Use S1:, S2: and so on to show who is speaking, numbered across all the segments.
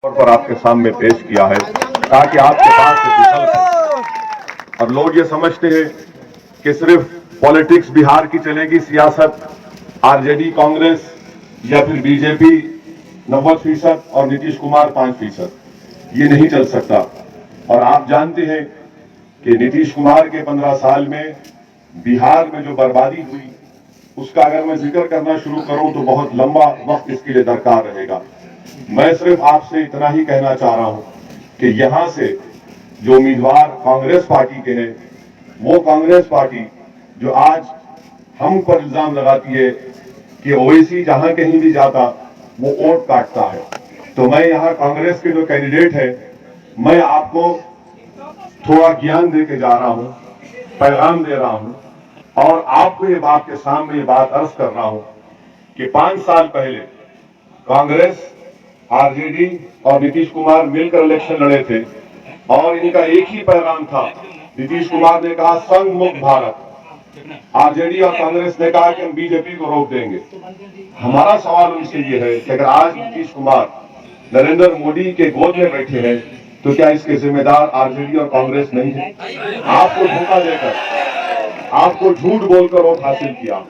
S1: पर आपके सामने पेश किया है ताकि आपके पास से विकल्प है। और लोग ये समझते हैं कि सिर्फ पॉलिटिक्स बिहार की चलेगी, सियासत आरजेडी कांग्रेस या फिर बीजेपी 90% और नीतीश कुमार 5%। ये नहीं चल सकता। और आप जानते हैं कि नीतीश कुमार के 15 साल में बिहार में जो बर्बादी हुई उसका अगर मैं जिक्र करना शुरू करूं तो बहुत लंबा वक्त इसके लिए दरकार रहेगा। मैं सिर्फ आपसे इतना ही कहना चाह रहा हूं कि यहां से जो उम्मीदवार कांग्रेस पार्टी के हैं, वो कांग्रेस पार्टी जो आज हम पर इल्जाम लगाती है कि ओवैसी जहां कहीं भी जाता वो वोट काटता है, तो मैं यहां कांग्रेस के जो कैंडिडेट है, मैं आपको थोड़ा ज्ञान दे के जा रहा हूं, पैगाम दे रहा हूं और आपको ये बात के सामने ये बात अर्ज कर रहा हूं कि 5 साल पहले कांग्रेस, आरजेडी और नीतीश कुमार मिलकर इलेक्शन लड़े थे और इनका एक ही पैगाम था। नीतीश कुमार ने कहा संघ मुक्त भारत, आरजेडी और कांग्रेस ने कहा कि हम बीजेपी को रोक देंगे। हमारा सवाल उनसे ये है कि अगर आज नीतीश कुमार नरेंद्र मोदी के गोद में बैठे हैं तो क्या इसके जिम्मेदार आरजेडी और कांग्रेस नहीं है? आपको धोखा देकर, आपको झूठ बोलकर वोट हासिल किया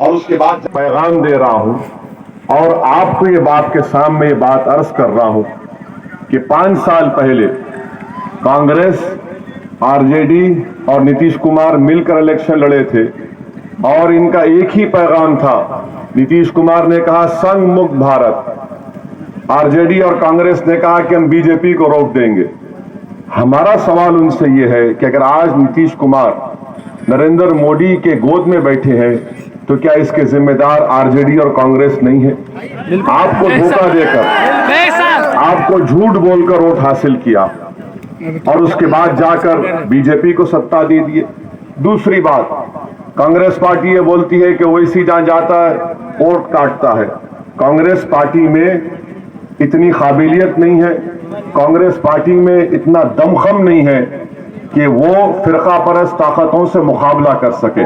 S1: और उसके बाद पैगाम दे रहा हूं और आपको ये बात के सामने ये बात अर्ज कर रहा हूं कि 5 साल पहले कांग्रेस, आरजेडी और नीतीश कुमार मिलकर इलेक्शन लड़े थे और इनका एक ही पैगाम था। नीतीश कुमार ने कहा संघ मुक्त भारत, आरजेडी और कांग्रेस ने कहा कि हम बीजेपी को रोक देंगे। हमारा सवाल उनसे ये है कि अगर आज नीतीश कुमार नरेंद्र मोदी के गोद में बैठे हैं तो क्या इसके जिम्मेदार आरजेडी और कांग्रेस नहीं है? आपको धोखा देकर, आपको झूठ बोलकर वोट हासिल किया और उसके बाद जाकर बीजेपी को सत्ता दे दिए। दूसरी बात, कांग्रेस पार्टी ये बोलती है कि ओवैसी जहां जाता है वोट काटता है। कांग्रेस पार्टी में इतनी काबिलियत नहीं है, कांग्रेस पार्टी में इतना दमखम नहीं है कि वो फिरका परस्त ताकतों से मुकाबला कर सके।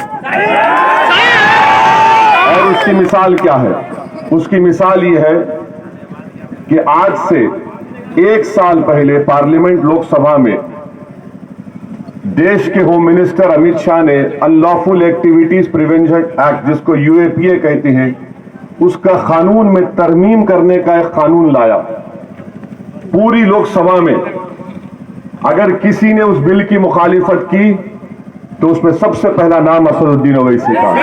S1: और उसकी मिसाल क्या है? उसकी मिसाल ये है कि आज से 1 साल पहले पार्लियामेंट लोकसभा में देश के होम मिनिस्टर अमित शाह ने अनलॉफुल एक्टिविटीज प्रिवेंशन एक्ट, जिसको यूएपीए कहते हैं, उसका कानून में तरमीम करने का एक कानून लाया। पूरी लोकसभा में अगर किसी ने उस बिल की मुखालिफत की तो उसमें सबसे पहला नाम असदुद्दीन ओवैसी का।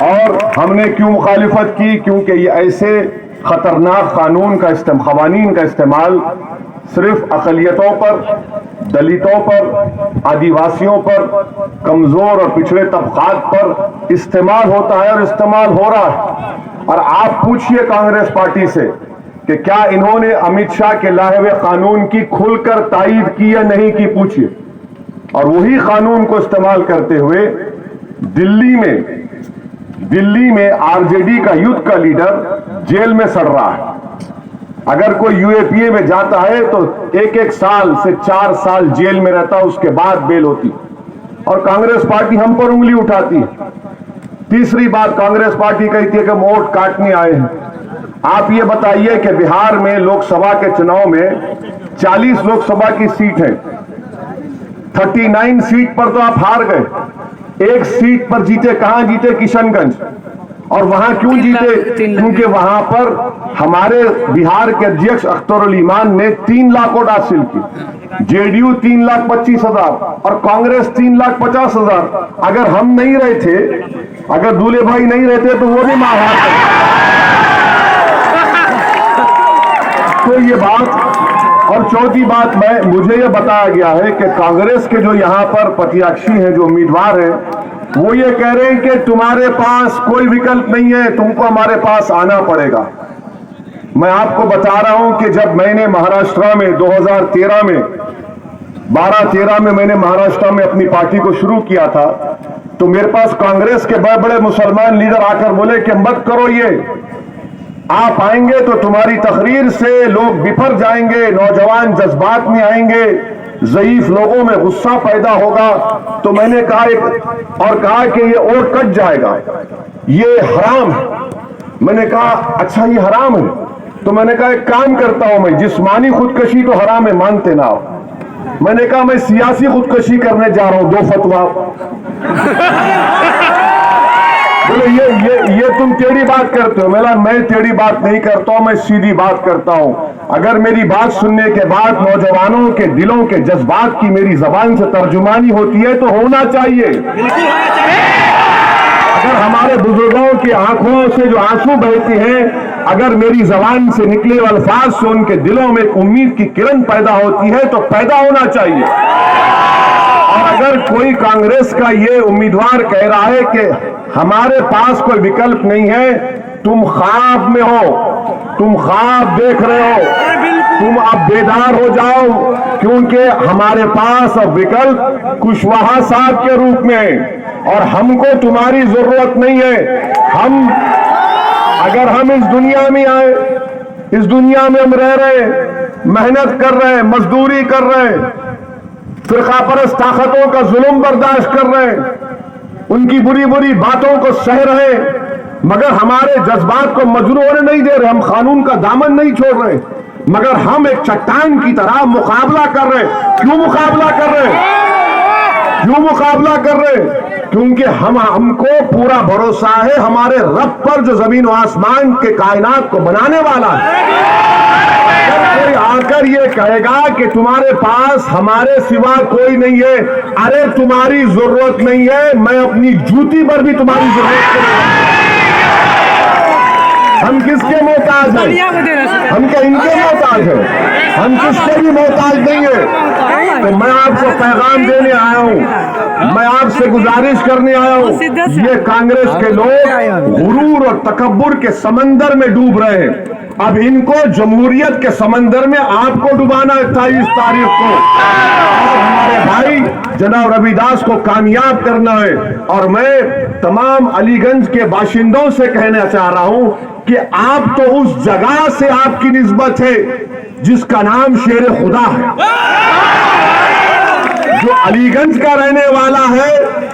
S1: और हमने क्यों मुखालिफत की? क्योंकि ये ऐसे खतरनाक कानून का खवानीन का इस्तेमाल सिर्फ अकलियतों पर, दलितों पर, आदिवासियों पर, कमजोर और पिछड़े तबकात पर इस्तेमाल होता है और इस्तेमाल हो रहा है। और आप पूछिए कांग्रेस पार्टी से कि क्या इन्होंने अमित शाह के लाए हुए कानून की खुलकर तायीद की या नहीं की, पूछिए। और वही कानून को इस्तेमाल करते हुए दिल्ली में आरजेडी का यूथ का लीडर जेल में सड़ रहा है। अगर कोई यूएपीए में जाता है तो 1-1 साल से 4 साल जेल में रहता, उसके बाद बेल होती। और कांग्रेस पार्टी हम पर उंगली उठाती है। तीसरी बात, कांग्रेस पार्टी कहती है कि वोट काटने आए हैं। आप ये बताइए कि बिहार में लोकसभा के चुनाव में 40 लोकसभा की सीट है, 39 सीट पर तो आप हार गए। 1 सीट पर जीते, कहां जीते? किशनगंज। और वहां क्यों जीते? क्योंकि वहां पर हमारे बिहार के अध्यक्ष अख्तरुल ईमान ने 3 लाख वोट हासिल की, जेडीयू 3,25,000 और कांग्रेस 3,50,000। अगर हम नहीं रहे थे, अगर दूल्हे भाई नहीं रहते तो वो भी मार हारते। तो ये बात। और चौथी बात, मुझे यह बताया गया है कि कांग्रेस के जो यहां पर प्रत्याशी हैं, जो उम्मीदवार हैं, वो ये कह रहे हैं कि तुम्हारे पास कोई विकल्प नहीं है, तुमको हमारे पास आना पड़ेगा। मैं आपको बता रहा हूं कि जब मैंने महाराष्ट्र में 2013 में 12-13 में मैंने महाराष्ट्र में अपनी पार्टी को शुरू किया था, तो मेरे पास कांग्रेस के बड़े बड़े मुसलमान लीडर आकर बोले कि मत करो ये, आप आएंगे तो तुम्हारी तकरीर से लोग बिफर जाएंगे, नौजवान जज्बात में आएंगे, ज़ईफ लोगों में गुस्सा पैदा होगा। तो मैंने कहा कि ये वोट कट जाएगा, ये हराम है। मैंने कहा अच्छा ये हराम है,
S2: तो मैंने कहा एक काम करता हूं मैं, जिस्मानी खुदकशी तो हराम है, मानते ना आप। मैंने कहा मैं सियासी खुदकशी करने जा रहा हूं, दो फतवा। बोले ये तुम टेढ़ी बात करते हो। मैं टेढ़ी बात नहीं करता हूं, मैं सीधी बात करता हूं। अगर मेरी बात सुनने के बाद नौजवानों के दिलों के जज्बात की मेरी जबान से तर्जुमानी होती है तो होना चाहिए। अगर हमारे बुजुर्गों की आंखों से जो आंसू बहते हैं, अगर मेरी जबान से निकले अल्फाज से उनके दिलों में एक उम्मीद की किरण पैदा होती है तो पैदा होना चाहिए। और अगर कोई कांग्रेस का ये उम्मीदवार कह रहा है कि हमारे पास कोई विकल्प नहीं है, तुम ख्वाब में हो, तुम ख्वाब देख रहे हो, तुम अब बेदार हो जाओ, क्योंकि हमारे पास अब विकल्प कुशवाहा साहब के रूप में है और हमको तुम्हारी जरूरत नहीं है। अगर हम इस दुनिया में आए, इस दुनिया में हम रह रहे हैं, मेहनत कर रहे हैं, मजदूरी कर रहे हैं, फिरका परस्त ताकतों का जुल्म बर्दाश्त कर रहे हैं, उनकी बुरी बुरी बातों को सह रहे हैं, मगर हमारे जज्बात को मजरू होने नहीं दे रहे। हम कानून का दामन नहीं छोड़ रहे, मगर हम एक चट्टान की तरह मुकाबला कर रहे हैं। क्यों मुकाबला कर रहे हैं? क्यों मुकाबला कर रहे हैं? क्योंकि हमको पूरा भरोसा है हमारे रब पर, जो जमीन और आसमान के कायनात को बनाने वाला है। अगर कोई आकर ये कहेगा कि तुम्हारे पास हमारे सिवा कोई नहीं है, अरे तुम्हारी जरूरत नहीं है, मैं अपनी जूती पर भी तुम्हारी जरूरत नहीं। हम किसके मोहताज हैं? हम क्या इनके मोहताज हैं? हम किसके भी मोहताज नहीं है। तो मैं आपको पैगाम देने आया हूं, मैं आपसे गुजारिश करने आया हूं, ये कांग्रेस के लोग गुरूर और तकब्बुर के समंदर में डूब रहे हैं। अब इनको जमहूरियत के समंदर में आपको डुबाना है 28 तारीख को। और हमारे भाई जनाब रविदास को कामयाब करना है। और मैं तमाम अलीगंज के बाशिंदों से कहना चाह रहा हूं कि आप तो उस जगह से आपकी निस्बत है जिसका नाम शेर खुदा है। जो अलीगंज का रहने वाला है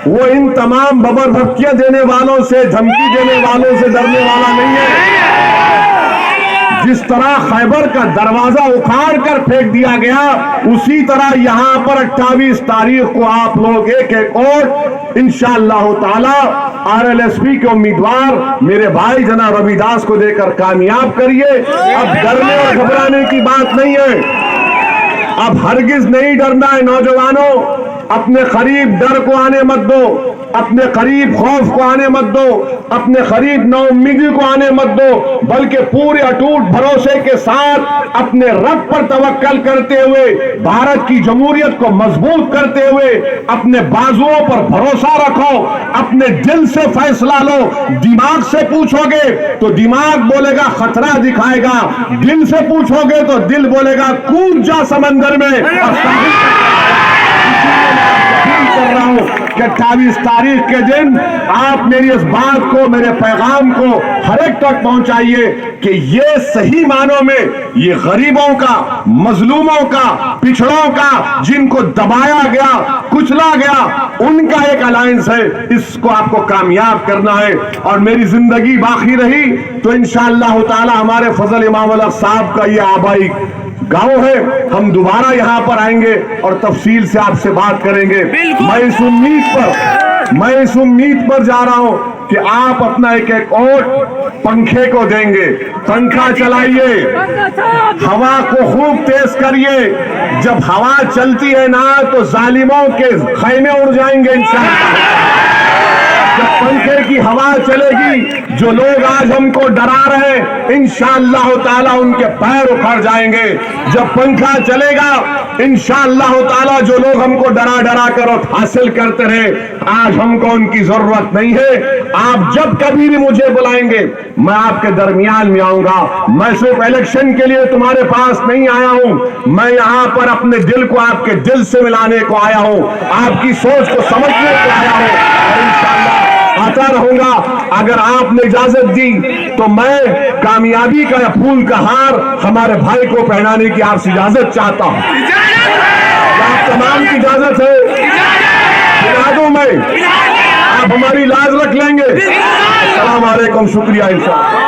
S2: वो इन तमाम बबर भक्तियां देने वालों से, धमकी देने वालों से डरने वाला नहीं है। जिस तरह खैबर का दरवाजा उखाड़ कर फेंक दिया गया, उसी तरह यहां पर 28 तारीख को आप लोग एक एक वोट इंशाअल्लाह ताला RLSP के उम्मीदवार मेरे भाई जनाब रविदास को देकर कामयाब करिए। अब डरने और घबराने की बात नहीं है, अब हरगिज नहीं डरना है। नौजवानों, अपने करीब डर को आने मत दो, अपने करीब खौफ को आने मत दो, अपने करीब नाउम्मीदी को आने मत दो, बल्कि पूरे अटूट भरोसे के साथ अपने रब पर तवक्कल करते हुए, भारत की जमहूरियत को मजबूत करते हुए अपने बाजुओं पर भरोसा रखो, अपने दिल से फैसला लो। दिमाग से पूछोगे तो दिमाग बोलेगा खतरा दिखाएगा, दिल से पूछोगे तो दिल बोलेगा कूद जा समंदर में। कर रहा हूं कि 28 तारीख के दिन आप मेरी इस बात को, मेरे पैगाम को हर एक तक पहुंचाइए कि ये सही मानों में ये गरीबों का, मजलूमों का, पिछड़ों का, जिनको दबाया गया, कुचला गया, उनका एक अलायंस है। इसको आपको कामयाब करना है। और मेरी जिंदगी बाकी रही तो इंशाअल्लाह ताला हमारे फजल इमाम अलग साहब का ये आबाई गांव है, हम दोबारा यहां पर आएंगे और तफसील से आपसे बात करेंगे। मैं इस उम्मीद पर जा रहा हूं कि आप अपना एक एक वोट पंखे को देंगे। पंखा चलाइए, हवा को खूब तेज करिए। जब हवा चलती है ना तो जालिमों के खैमे उड़ जाएंगे इंशाअल्लाह। जब पंखे की हवा चलेगी, जो लोग आज हमको डरा रहे हैं इंशाअल्लाह ताला उनके पैर उखड़ जाएंगे। जब पंखा चलेगा इंशाअल्लाह ताला जो लोग हमको डरा डरा कर हासिल करते रहे, आज हमको उनकी जरूरत नहीं है। आप जब कभी भी मुझे बुलाएंगे मैं आपके दरमियान में आऊंगा। मैं सिर्फ इलेक्शन के लिए तुम्हारे पास नहीं आया हूं, मैं यहां पर अपने दिल को आपके दिल से मिलाने को आया हूं, आपकी सोच को समझने को आया हूं। और इंशाअल्लाह आता रहूंगा। अगर आपने इजाजत दी तो मैं कामयाबी का या फूल का हार हमारे भाई को पहनाने की आपसे इजाजत चाहता हूं। आप तमाम की इजाजत है, दिला दूं मैं, आप हमारी लाज रख लेंगे। अस्सलाम वालेकुम, शुक्रिया इंशाअल्लाह।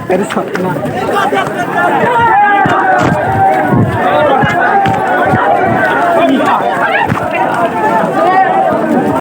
S3: Eres